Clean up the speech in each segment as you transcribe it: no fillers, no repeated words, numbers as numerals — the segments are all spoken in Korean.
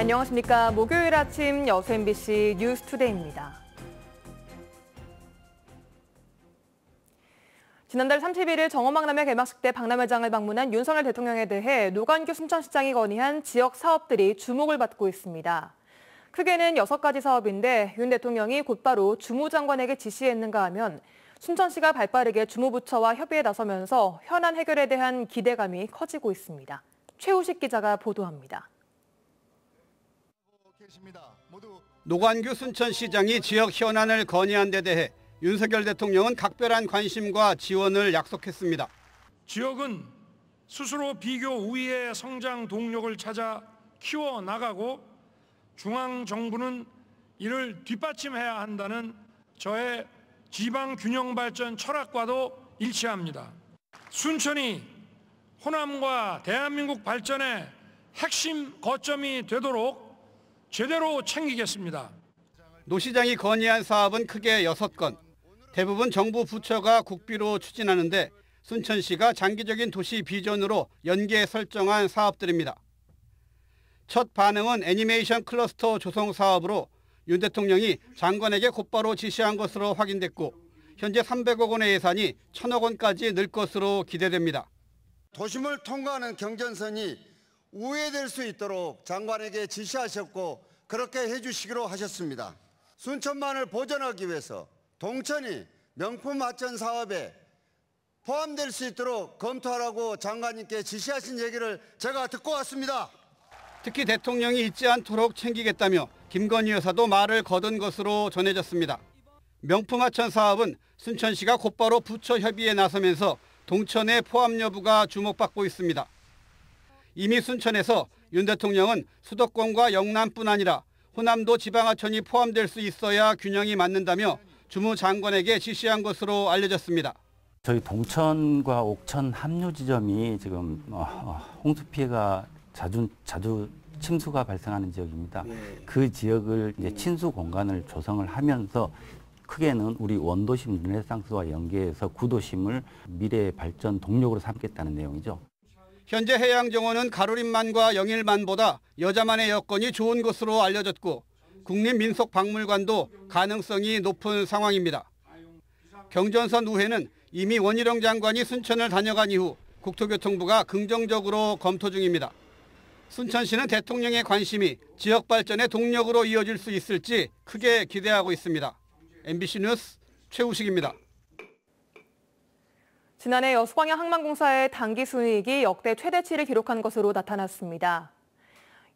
안녕하십니까. 목요일 아침 여수 MBC 뉴스투데이입니다. 지난달 31일 정어박람회 개막식 때 박람회장을 방문한 윤석열 대통령에 대해 노관규 순천시장이 건의한 지역 사업들이 주목을 받고 있습니다. 크게는 6가지 사업인데 윤 대통령이 곧바로 주무장관에게 지시했는가 하면 순천시가 발빠르게 주무부처와 협의에 나서면서 현안 해결에 대한 기대감이 커지고 있습니다. 최우식 기자가 보도합니다. 노관규 순천시장이 지역 현안을 건의한 데 대해 윤석열 대통령은 각별한 관심과 지원을 약속했습니다. 지역은 스스로 비교 우위의 성장 동력을 찾아 키워나가고 중앙정부는 이를 뒷받침해야 한다는 저의 지방균형발전 철학과도 일치합니다. 순천이 호남과 대한민국 발전의 핵심 거점이 되도록 제대로 챙기겠습니다. 노 시장이 건의한 사업은 크게 6건. 대부분 정부 부처가 국비로 추진하는데 순천시가 장기적인 도시 비전으로 연계해 설정한 사업들입니다. 첫 반응은 애니메이션 클러스터 조성 사업으로 윤 대통령이 장관에게 곧바로 지시한 것으로 확인됐고 현재 300억 원의 예산이 1,000억 원까지 늘 것으로 기대됩니다. 도심을 통과하는 경전선이 우회될 수 있도록 장관에게 지시하셨고 그렇게 해주시기로 하셨습니다. 순천만을 보존하기 위해서 동천이 명품 하천 사업에 포함될 수 있도록 검토하라고 장관님께 지시하신 얘기를 제가 듣고 왔습니다. 특히 대통령이 잊지 않도록 챙기겠다며 김건희 여사도 말을 거둔 것으로 전해졌습니다. 명품 하천 사업은 순천시가 곧바로 부처 협의에 나서면서 동천의 포함 여부가 주목받고 있습니다. 이미 순천에서 윤 대통령은 수도권과 영남뿐 아니라 호남도 지방하천이 포함될 수 있어야 균형이 맞는다며 주무장관에게 지시한 것으로 알려졌습니다. 저희 동천과 옥천 합류 지점이 지금 홍수 피해가 자주 침수가 발생하는 지역입니다. 그 지역을 이제 친수 공간을 조성을 하면서 크게는 우리 원도심 르네상스와 연계해서 구도심을 미래의 발전 동력으로 삼겠다는 내용이죠. 현재 해양정원은 가로림만과 영일만보다 여자만의 여건이 좋은 것으로 알려졌고 국립민속박물관도 가능성이 높은 상황입니다. 경전선 우회는 이미 원희룡 장관이 순천을 다녀간 이후 국토교통부가 긍정적으로 검토 중입니다. 순천시는 대통령의 관심이 지역 발전의 동력으로 이어질 수 있을지 크게 기대하고 있습니다. MBC 뉴스 최우식입니다. 지난해 여수광양 항만공사의 당기 순이익이 역대 최대치를 기록한 것으로 나타났습니다.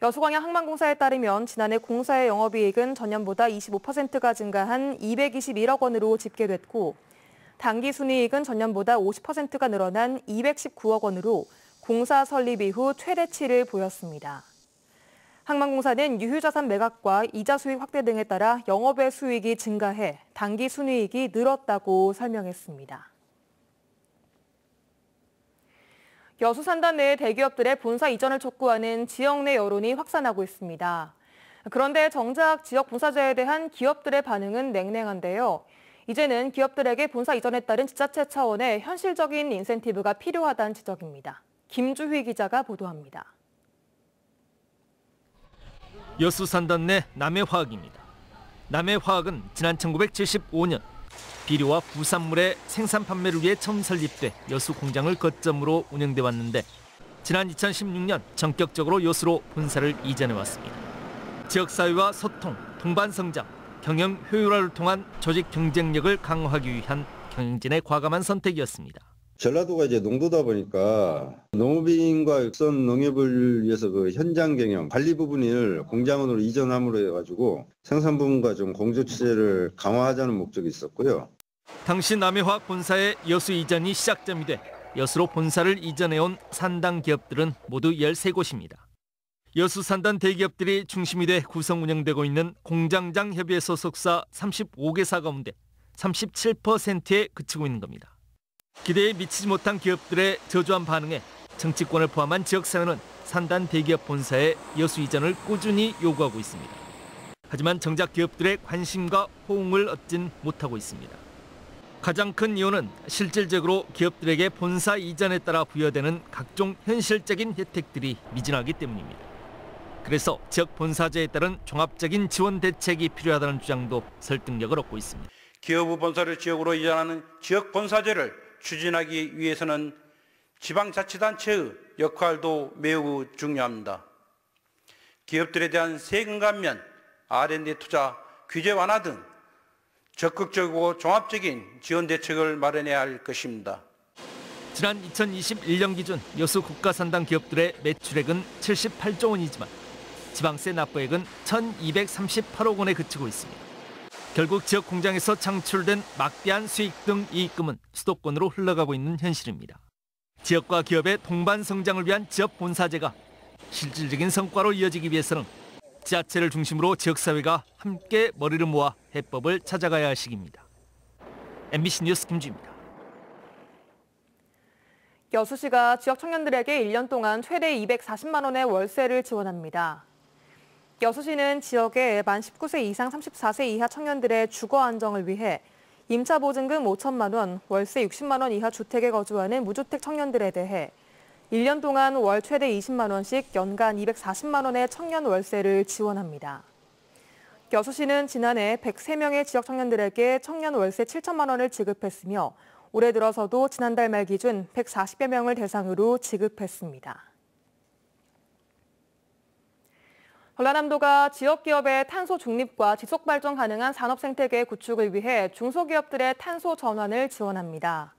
여수광양 항만공사에 따르면 지난해 공사의 영업이익은 전년보다 25%가 증가한 221억 원으로 집계됐고 당기 순이익은 전년보다 50%가 늘어난 219억 원으로 공사 설립 이후 최대치를 보였습니다. 항만공사는 유휴자산 매각과 이자 수익 확대 등에 따라 영업외 수익이 증가해 당기 순이익이 늘었다고 설명했습니다. 여수 산단 내 대기업들의 본사 이전을 촉구하는 지역 내 여론이 확산하고 있습니다. 그런데 정작 지역 본사제에 대한 기업들의 반응은 냉랭한데요. 이제는 기업들에게 본사 이전에 따른 지자체 차원의 현실적인 인센티브가 필요하다는 지적입니다. 김주휘 기자가 보도합니다. 여수 산단 내 남해화학입니다. 남해화학은 지난 1975년 비료와 부산물의 생산 판매를 위해 처음 설립돼 여수 공장을 거점으로 운영돼 왔는데 지난 2016년 전격적으로 여수로 본사를 이전해 왔습니다. 지역사회와 소통, 동반 성장, 경영 효율화를 통한 조직 경쟁력을 강화하기 위한 경영진의 과감한 선택이었습니다. 전라도가 이제 농도다 보니까 농업인과 육선 농협을 위해서 그 현장 경영, 관리 부분을 공장원으로 이전함으로 해가지고 생산 부분과 좀 공조 체제를 강화하자는 목적이 있었고요. 당시 남해화학 본사의 여수 이전이 시작점이 돼 여수로 본사를 이전해온 산단 기업들은 모두 13곳입니다. 여수 산단 대기업들이 중심이 돼 구성 운영되고 있는 공장장 협의회 소속사 35개사 가운데 37%에 그치고 있는 겁니다. 기대에 미치지 못한 기업들의 저조한 반응에 정치권을 포함한 지역사회는 산단 대기업 본사의 여수 이전을 꾸준히 요구하고 있습니다. 하지만 정작 기업들의 관심과 호응을 얻진 못하고 있습니다. 가장 큰 이유는 실질적으로 기업들에게 본사 이전에 따라 부여되는 각종 현실적인 혜택들이 미진하기 때문입니다. 그래서 지역 본사제에 따른 종합적인 지원 대책이 필요하다는 주장도 설득력을 얻고 있습니다. 기업의 본사를 지역으로 이전하는 지역 본사제를 추진하기 위해서는 지방자치단체의 역할도 매우 중요합니다. 기업들에 대한 세금 감면, R&D 투자, 규제 완화 등 적극적이고 종합적인 지원 대책을 마련해야 할 것입니다. 지난 2021년 기준 여수 국가산당 기업들의 매출액은 78조 원이지만 지방세 납부액은 1,238억 원에 그치고 있습니다. 결국 지역 공장에서 창출된 막대한 수익 등 이익금은 수도권으로 흘러가고 있는 현실입니다. 지역과 기업의 동반 성장을 위한 지역 본사제가 실질적인 성과로 이어지기 위해서는 지자체를 중심으로 지역사회가 함께 머리를 모아 해법을 찾아가야 할 시기입니다. MBC 뉴스 김주입니다. 여수시가 지역 청년들에게 1년 동안 최대 240만 원의 월세를 지원합니다. 여수시는 지역의 만 19세 이상 34세 이하 청년들의 주거 안정을 위해 임차 보증금 5천만 원, 월세 60만 원 이하 주택에 거주하는 무주택 청년들에 대해 1년 동안 월 최대 20만 원씩 연간 240만 원의 청년 월세를 지원합니다. 여수시는 지난해 103명의 지역 청년들에게 청년 월세 7천만 원을 지급했으며 올해 들어서도 지난달 말 기준 140여 명을 대상으로 지급했습니다. 전라남도가 지역기업의 탄소 중립과 지속 발전 가능한 산업 생태계 구축을 위해 중소기업들의 탄소 전환을 지원합니다.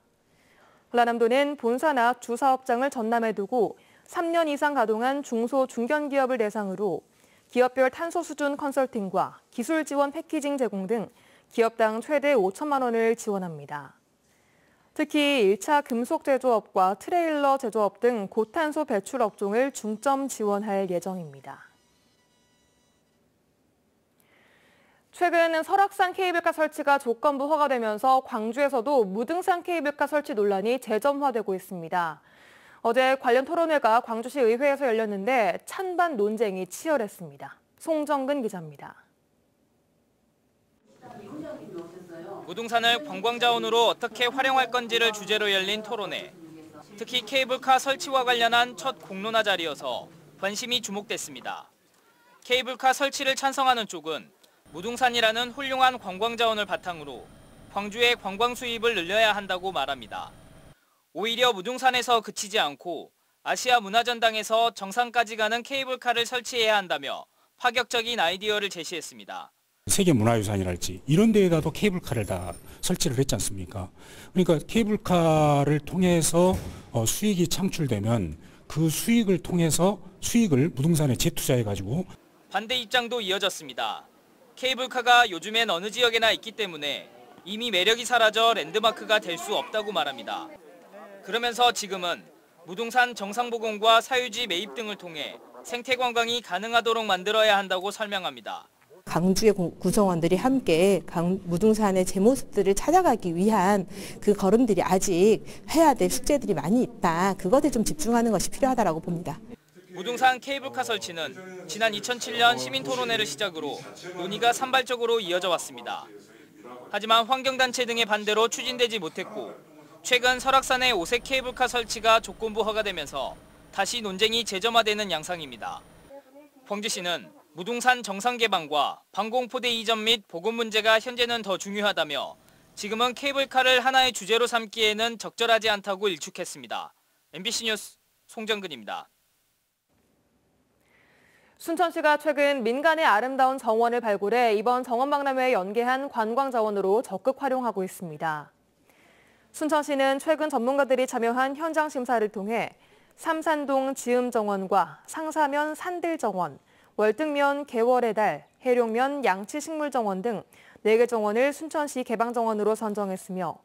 전라남도는 본사나 주사업장을 전남에 두고 3년 이상 가동한 중소 중견기업을 대상으로 기업별 탄소 수준 컨설팅과 기술 지원 패키징 제공 등 기업당 최대 5천만 원을 지원합니다. 특히 1차 금속 제조업과 트레일러 제조업 등 고탄소 배출 업종을 중점 지원할 예정입니다. 최근 설악산 케이블카 설치가 조건부 허가되면서 광주에서도 무등산 케이블카 설치 논란이 재점화되고 있습니다. 어제 관련 토론회가 광주시 의회에서 열렸는데 찬반 논쟁이 치열했습니다. 송정근 기자입니다. 무등산을 관광자원으로 어떻게 활용할 건지를 주제로 열린 토론회. 특히 케이블카 설치와 관련한 첫 공론화 자리여서 관심이 주목됐습니다. 케이블카 설치를 찬성하는 쪽은 무등산이라는 훌륭한 관광자원을 바탕으로 광주의 관광 수입을 늘려야 한다고 말합니다. 오히려 무등산에서 그치지 않고 아시아 문화전당에서 정상까지 가는 케이블카를 설치해야 한다며 파격적인 아이디어를 제시했습니다. 세계문화유산이랄지 이런 데에다도 케이블카를 다 설치를 했지 않습니까? 그러니까 케이블카를 통해서 수익이 창출되면 그 수익을 통해서 수익을 무등산에 재투자해가지고 반대 입장도 이어졌습니다. 케이블카가 요즘엔 어느 지역에나 있기 때문에 이미 매력이 사라져 랜드마크가 될 수 없다고 말합니다. 그러면서 지금은 무등산 정상복원과 사유지 매입 등을 통해 생태관광이 가능하도록 만들어야 한다고 설명합니다. 광주의 구성원들이 함께 무등산의 제 모습들을 찾아가기 위한 그 걸음들이 아직 해야 될 숙제들이 많이 있다. 그것에 좀 집중하는 것이 필요하다고 봅니다. 무등산 케이블카 설치는 지난 2007년 시민토론회를 시작으로 논의가 산발적으로 이어져 왔습니다. 하지만 환경단체 등의 반대로 추진되지 못했고 최근 설악산의 오색 케이블카 설치가 조건부 허가되면서 다시 논쟁이 재점화되는 양상입니다. 광주시는 무등산 정상 개방과 방공포대 이전 및 복원 문제가 현재는 더 중요하다며 지금은 케이블카를 하나의 주제로 삼기에는 적절하지 않다고 일축했습니다. MBC 뉴스 송정근입니다. 순천시가 최근 민간의 아름다운 정원을 발굴해 이번 정원박람회에 연계한 관광자원으로 적극 활용하고 있습니다. 순천시는 최근 전문가들이 참여한 현장 심사를 통해 삼산동 지음정원과 상사면 산들정원, 월등면 개월의 달, 해룡면 양치식물정원 등 4개 정원을 순천시 개방정원으로 선정했으며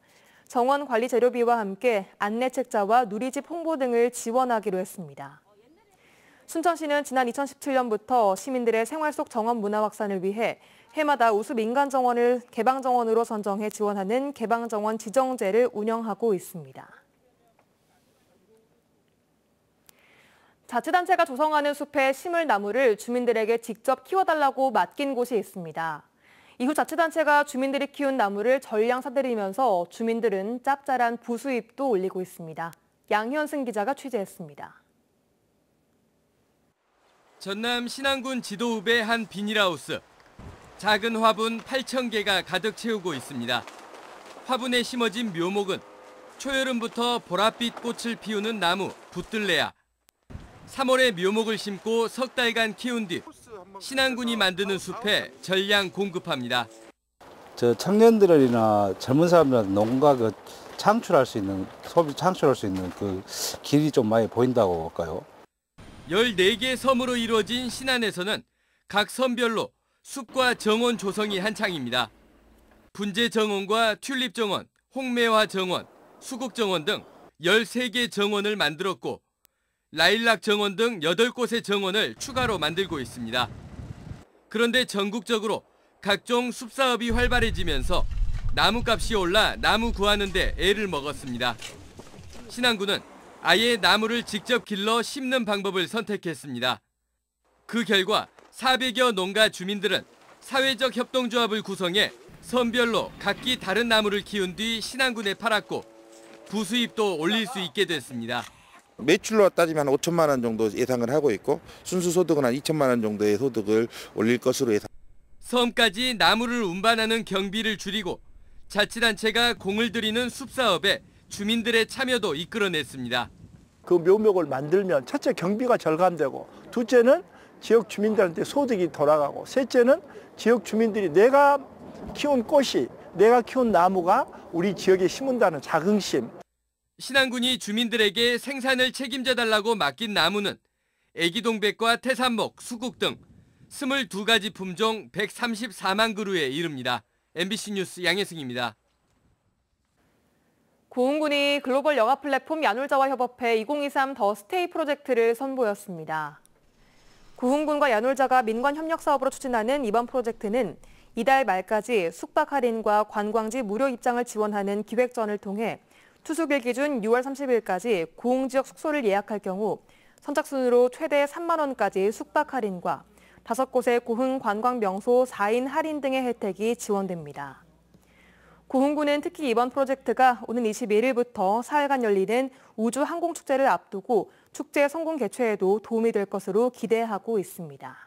정원 관리 재료비와 함께 안내책자와 누리집 홍보 등을 지원하기로 했습니다. 순천시는 지난 2017년부터 시민들의 생활 속 정원 문화 확산을 위해 해마다 우수 민간 정원을 개방정원으로 선정해 지원하는 개방정원 지정제를 운영하고 있습니다. 자치단체가 조성하는 숲에 심을 나무를 주민들에게 직접 키워달라고 맡긴 곳이 있습니다. 이후 자치단체가 주민들이 키운 나무를 전량 사들이면서 주민들은 짭짤한 부수입도 올리고 있습니다. 양현승 기자가 취재했습니다. 전남 신안군 지도읍의 한 비닐하우스. 작은 화분 8,000개가 가득 채우고 있습니다. 화분에 심어진 묘목은 초여름부터 보랏빛 꽃을 피우는 나무 붙들레야. 3월에 묘목을 심고 석 달간 키운 뒤 신안군이 만드는 숲에 전량 공급합니다. 저 청년들이나 젊은 사람들한테 농가 창출할 수 있는 소비 창출할 수 있는 그 길이 좀 많이 보인다고 볼까요? 14개 섬으로 이루어진 신안에서는 각 섬별로 숲과 정원 조성이 한창입니다. 분재 정원과 튤립 정원, 홍매화 정원, 수국 정원 등 13개 정원을 만들었고 라일락 정원 등 8곳의 정원을 추가로 만들고 있습니다. 그런데 전국적으로 각종 숲사업이 활발해지면서 나무값이 올라 나무 구하는 데 애를 먹었습니다. 신안군은 아예 나무를 직접 길러 심는 방법을 선택했습니다. 그 결과 400여 농가 주민들은 사회적 협동조합을 구성해 섬별로 각기 다른 나무를 키운 뒤 신안군에 팔았고 부수입도 올릴 수 있게 됐습니다. 매출로 따지면 한 5천만 원 정도 예상을 하고 있고 순수 소득은 한 2천만 원 정도의 소득을 올릴 것으로 예상. 섬까지 나무를 운반하는 경비를 줄이고 자치단체가 공을 들이는 숲사업에 주민들의 참여도 이끌어냈습니다. 그 묘목을 만들면 첫째 경비가 절감되고 둘째는 지역 주민들한테 소득이 돌아가고 셋째는 지역 주민들이 내가 키운 꽃이 내가 키운 나무가 우리 지역에 심은다는 자긍심. 신안군이 주민들에게 생산을 책임져 달라고 맡긴 나무는 애기동백과 태산목, 수국 등 22가지 품종 134만 그루에 이릅니다. MBC 뉴스 양혜승입니다. 고흥군이 글로벌 영화 플랫폼 야놀자와 협업해 2023 더 스테이 프로젝트를 선보였습니다. 고흥군과 야놀자가 민관 협력 사업으로 추진하는 이번 프로젝트는 이달 말까지 숙박 할인과 관광지 무료 입장을 지원하는 기획전을 통해 투숙일 기준 6월 30일까지 고흥 지역 숙소를 예약할 경우 선착순으로 최대 3만 원까지 숙박 할인과 5곳의 고흥 관광 명소 4인 할인 등의 혜택이 지원됩니다. 고흥군은 특히 이번 프로젝트가 오는 21일부터 사흘간 열리는 우주 항공축제를 앞두고 축제 성공 개최에도 도움이 될 것으로 기대하고 있습니다.